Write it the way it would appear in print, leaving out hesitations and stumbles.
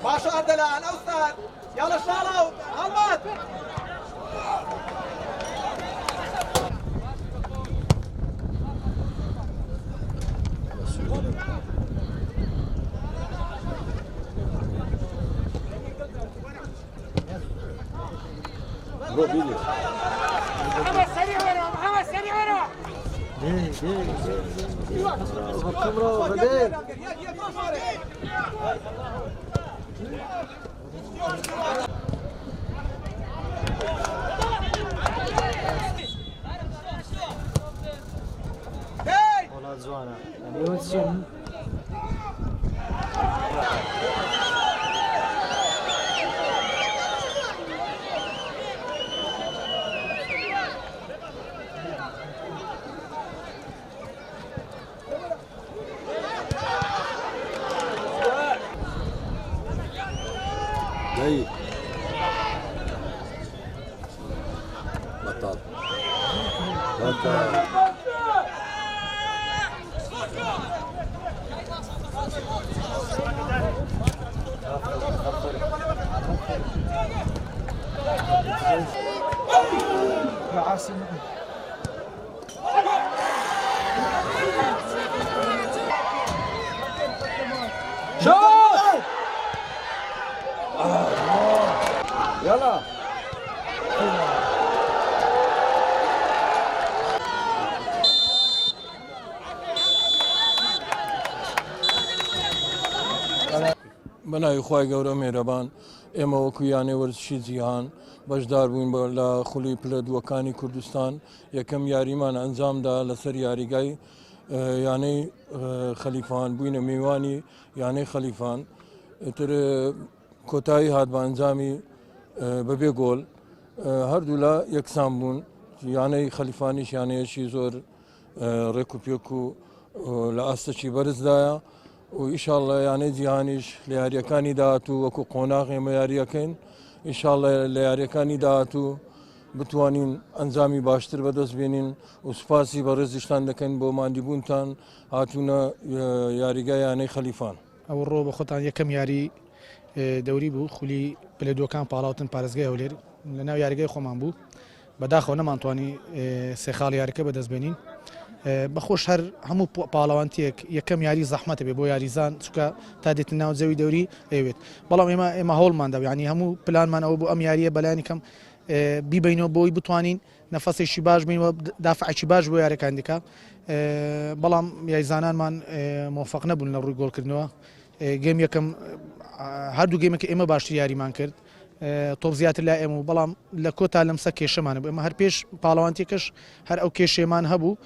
باشا أردلان أوستاذ يلا اشتغلوا غلط محمد سريع ورا محمد سريع ورا الكاميرا بديل والله زوانه يعني يوتيوب جيد بطل بطل عاصم يلا بەناوی خوای گەورە مێرەبان ئێمە وەکو یانێ وەرزشی جیهان بەشدار بووین لە خولی پلە دووەکانی کوردستان یەکەم یاریمان ئەنجامدا لەسەر یاریگای یانەی خەلیفان بووینە میوانی یانەی خەلیفان تر کۆتایی هات بە ئەنجامی بەبێ گۆل هەردوو لە یەکسان بوون یانەی خەلیفانیش یانەیەشی زۆر ڕێک و پێک و لە ئاستەکی بەرزدایە و ئیشاڵڵە یانەی جیهانیش لە یاریەکانی داهاتوو وەکو قۆناغ ئێمە یاریەکەین ئیشاڵڵە لە یاریەکانی داهاتوو بتوانین ئەنجامی باشتر بەدەست بێنین و سوپاسی بە ڕێزیشتان دەکەین بۆ ماندیبوونتان هاتوونە یاریگای یانەی خەلیفان ئەو ڕۆ بە خۆتان یەکەم یاری دەوری بوو خولی پلە دووەکان پاڵاوتن پارێزگای هەولێر لەناو یاریگای خۆمان بوو بەداخەوە نەمانتوانی سێ خاڵ یاریەکە بەدەست بێنین بەخۆش هەر هەموو پاڵەوانتیەک یەکەم یاری زەحمەتە بێ بۆ یاریزان چکە تا دێتن ناو جەوی دەوری ئەوێت بەڵام ئێمە هەوڵماندا ینی هەموو پلانمان ئەوە بۆ ئەم یاریە بەلایانی کەم بیبینەوە بۆی بتوانین نەفەسێکی باش بینەوە دافعکی باش بۆ یاریەکان دیکە بەڵام یاریزانانمان مۆفەق نەبوون لە ڕووی گۆڵکردنەوە گەم یەکەم هەردوو گەیمێکە ئێمە باشتر یاریمان کرد تۆپ زیاتر لا ئێمە بەڵام لە کۆتا لەمسە کێشەمانە ئێمە هەر پێش پاڵەوانتێکەش هەر ئەو کێشێمان هەبوو